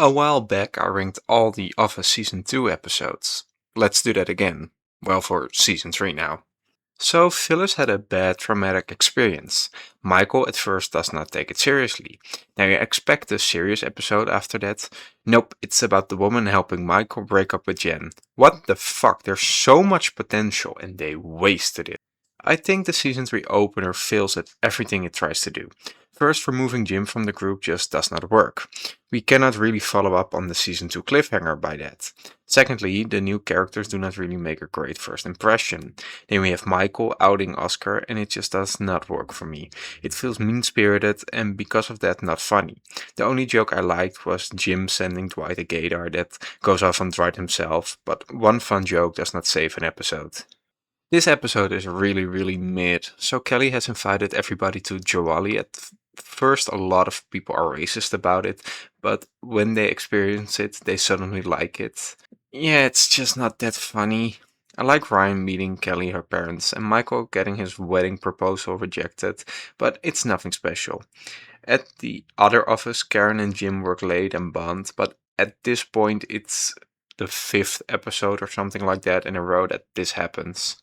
A while back, I ranked all the Office Season 2 episodes. Let's do that again. Well, for Season 3 now. So, Phyllis had a bad traumatic experience. Michael at first does not take it seriously. Now, you expect a serious episode after that? Nope, it's about the woman helping Michael break up with Jen. What the fuck? There's so much potential and they wasted it. I think the Season 3 opener fails at everything it tries to do. First, removing Jim from the group just does not work. We cannot really follow up on the Season 2 cliffhanger by that. Secondly, the new characters do not really make a great first impression. Then we have Michael outing Oscar and it just does not work for me. It feels mean-spirited and because of that not funny. The only joke I liked was Jim sending Dwight a gaydar that goes off on Dwight himself, but one fun joke does not save an episode. This episode is really mid, so Kelly has invited everybody to Jawali. At first, a lot of people are racist about it, but when they experience it, they suddenly like it. Yeah, it's just not that funny. I like Ryan meeting Kelly, her parents, and Michael getting his wedding proposal rejected, but it's nothing special. At the other office, Karen and Jim work late and bond, but at this point, it's the fifth episode or something like that in a row that this happens.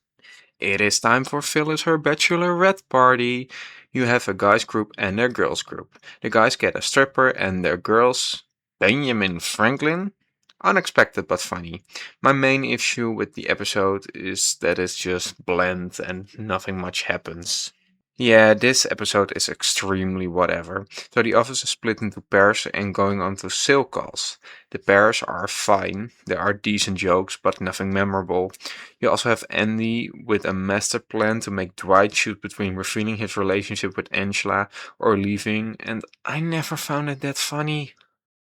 It is time for Phyllis her bachelorette party. You have a guys group and a girls group. The guys get a stripper and the girls Benjamin Franklin. Unexpected but funny. My main issue with the episode is that it's just bland and nothing much happens. Yeah, this episode is extremely whatever. So the office is split into pairs and going on to sale calls. The pairs are fine, there are decent jokes, but nothing memorable. You also have Andy with a master plan to make Dwight choose between revealing his relationship with Angela or leaving, and I never found it that funny.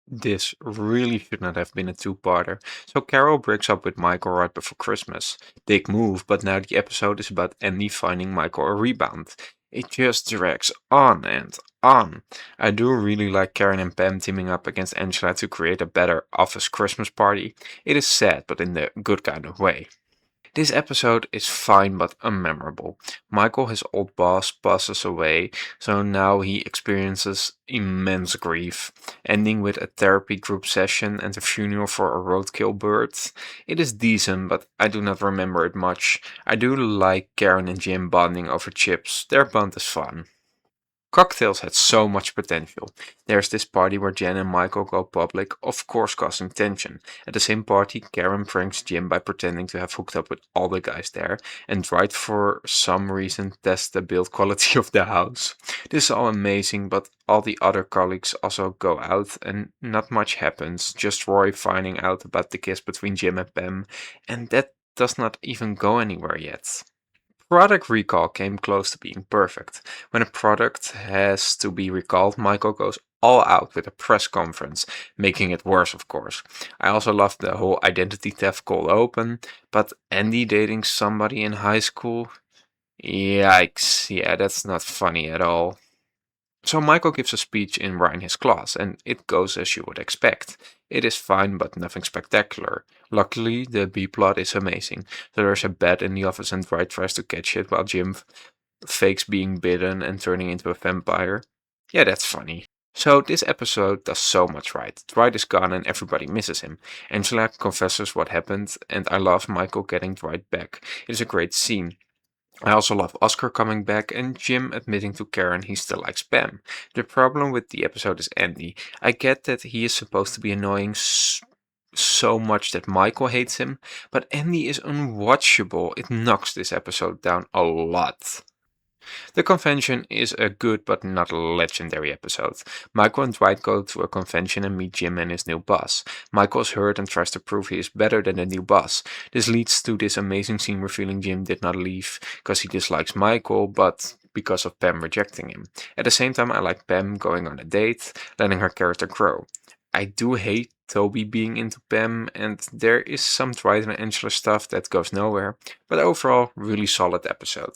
This really should not have been a two-parter. So Carol breaks up with Michael right before Christmas. Big move, but now the episode is about Andy finding Michael a rebound. It just drags on and on. I do really like Karen and Pam teaming up against Angela to create a better office Christmas party. It is sad, but in the good kind of way. This episode is fine but unmemorable. Michael, his old boss, passes away, so now he experiences immense grief, ending with a therapy group session and a funeral for a roadkill bird. It is decent, but I do not remember it much. I do like Karen and Jim bonding over chips, their bond is fun. Cocktails had so much potential. There's this party where Jen and Michael go public, of course causing tension. At the same party, Karen pranks Jim by pretending to have hooked up with all the guys there, and Dwight for some reason tests the build quality of the house. This is all amazing, but all the other colleagues also go out and not much happens, just Roy finding out about the kiss between Jim and Pam, and that does not even go anywhere yet. Product recall came close to being perfect. When a product has to be recalled, Michael goes all out with a press conference, making it worse, of course. I also loved the whole identity theft cold open, but Andy dating somebody in high school? Yikes, yeah, that's not funny at all. So Michael gives a speech in Ryan class, and it goes as you would expect. It is fine, but nothing spectacular. Luckily, the B plot is amazing. So there's a bat in the office and Dwight tries to catch it while Jim fakes being bitten and turning into a vampire. Yeah, that's funny. So this episode does so much right. Dwight is gone and everybody misses him. Angela confesses what happened, and I love Michael getting Dwight back. It is a great scene. I also love Oscar coming back and Jim admitting to Karen he still likes Pam. The problem with the episode is Andy. I get that he is supposed to be annoying so much that Michael hates him, but Andy is unwatchable. It knocks this episode down a lot. The convention is a good but not a legendary episode. Michael and Dwight go to a convention and meet Jim and his new boss. Michael is hurt and tries to prove he is better than the new boss. This leads to this amazing scene revealing Jim did not leave because he dislikes Michael, but because of Pam rejecting him. At the same time, I like Pam going on a date, letting her character grow. I do hate Toby being into Pam, and there is some Dwight and Angela stuff that goes nowhere, but overall, really solid episode.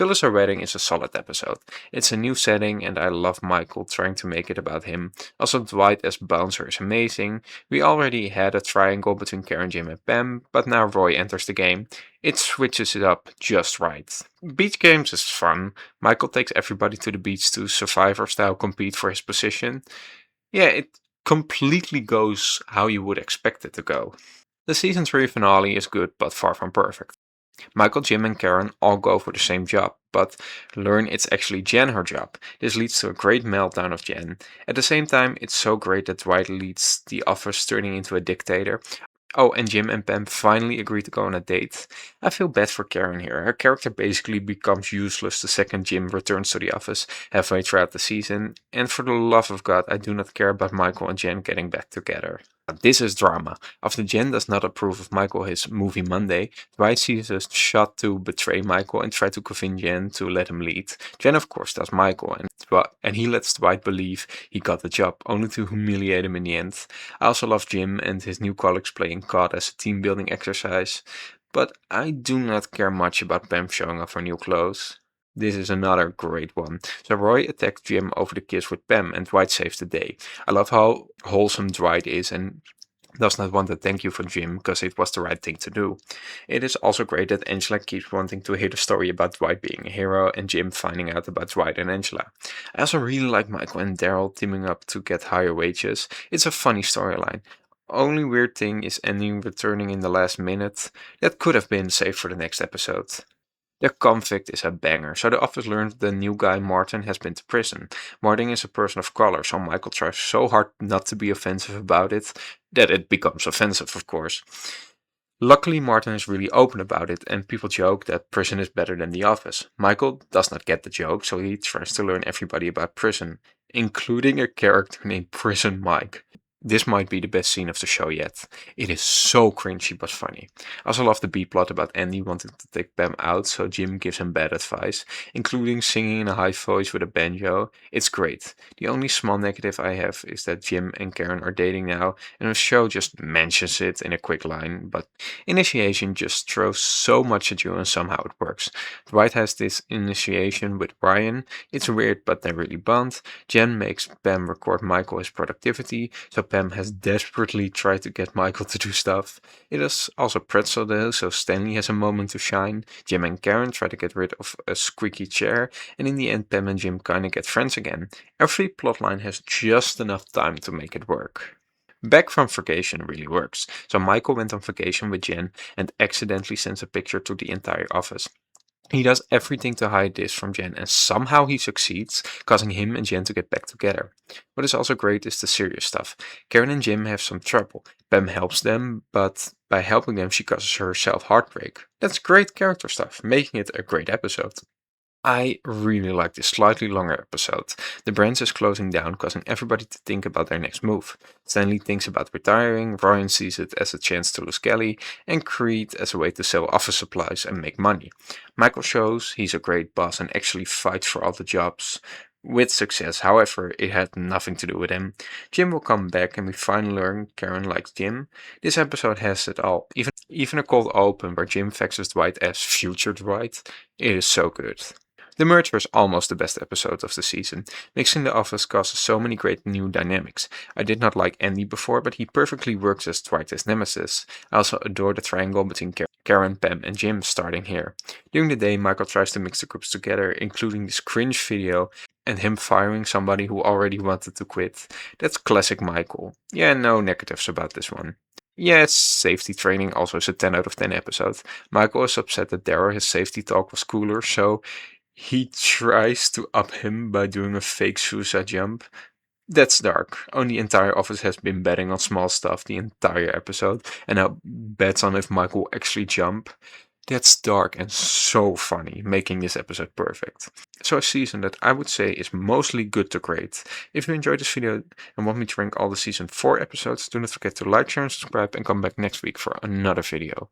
Phyllis Her Wedding is a solid episode. It's a new setting and I love Michael trying to make it about him. Also Dwight as bouncer is amazing. We already had a triangle between Karen, Jim and Pam, but now Roy enters the game. It switches it up just right. Beach games is fun. Michael takes everybody to the beach to survivor style compete for his position. Yeah, it completely goes how you would expect it to go. The season 3 finale is good but far from perfect. Michael, Jim, and Karen all go for the same job, but learn it's actually Jen her job. This leads to a great meltdown of Jen. At the same time, it's so great that Dwight leads the office turning into a dictator. Oh, and Jim and Pam finally agree to go on a date. I feel bad for Karen here. Her character basically becomes useless the second Jim returns to the office halfway throughout the season, and for the love of God, I do not care about Michael and Jen getting back together. This is drama. After Jen does not approve of Michael his movie Monday, Dwight sees a shot to betray Michael and try to convince Jen to let him lead. Jen of course does Michael and he lets Dwight believe he got the job, only to humiliate him in the end. I also love Jim and his new colleagues playing COD as a team building exercise, but I do not care much about Pam showing off her new clothes. This is another great one. So Roy attacks Jim over the kiss with Pam and Dwight saves the day. I love how wholesome Dwight is and does not want to thank you for Jim because it was the right thing to do. It is also great that Angela keeps wanting to hear the story about Dwight being a hero and Jim finding out about Dwight and Angela. I also really like Michael and Daryl teaming up to get higher wages. It's a funny storyline. Only weird thing is ending returning in the last minute. That could have been saved for the next episode. The convict is a banger. So the office learns the new guy Martin has been to prison. Martin is a person of color, so Michael tries so hard not to be offensive about it that it becomes offensive, of course. Luckily, Martin is really open about it, and people joke that prison is better than the office. Michael does not get the joke, so he tries to learn everybody about prison, including a character named Prison Mike. This might be the best scene of the show yet. It is so cringy but funny. I also love the B plot about Andy wanting to take Pam out, so Jim gives him bad advice, including singing in a high voice with a banjo. It's great. The only small negative I have is that Jim and Karen are dating now, and the show just mentions it in a quick line, but initiation just throws so much at you and somehow it works. Dwight has this initiation with Brian. It's weird, but they really bond. Jen makes Pam record Michael his productivity, so Pam has desperately tried to get Michael to do stuff. It is also pretzel day, so Stanley has a moment to shine. Jim and Karen try to get rid of a squeaky chair, and in the end Pam and Jim kinda get friends again. Every plotline has just enough time to make it work. Back from vacation really works. So Michael went on vacation with Jen and accidentally sends a picture to the entire office. He does everything to hide this from Jen, and somehow he succeeds, causing him and Jen to get back together. What is also great is the serious stuff. Karen and Jim have some trouble. Pam helps them, but by helping them, she causes herself heartbreak. That's great character stuff, making it a great episode. I really like this slightly longer episode. The branch is closing down, causing everybody to think about their next move. Stanley thinks about retiring, Ryan sees it as a chance to lose Kelly, and Creed as a way to sell office supplies and make money. Michael shows he's a great boss and actually fights for all the jobs. With success, however, it had nothing to do with him. Jim will come back and we finally learn Karen likes Jim. This episode has it all. Even a cold open where Jim faxes Dwight as future Dwight. It is so good. The merge was almost the best episode of the season. Mixing the office causes so many great new dynamics. I did not like Andy before, but he perfectly works as Dwight's nemesis. I also adore the triangle between Karen, Pam, and Jim starting here. During the day, Michael tries to mix the groups together, including this cringe video and him firing somebody who already wanted to quit. That's classic Michael. Yeah, no negatives about this one. Yes, safety training also is a 10 out of 10 episode. Michael is upset that Daryl, his safety talk was cooler, so he tries to up him by doing a fake suicide jump. That's dark. Only entire office has been betting on small stuff the entire episode, and now bets on if Michael will actually jump. That's dark and so funny, making this episode perfect. So a season that I would say is mostly good to great. If you enjoyed this video and want me to rank all the season 4 episodes, do not forget to like, share and subscribe and come back next week for another video.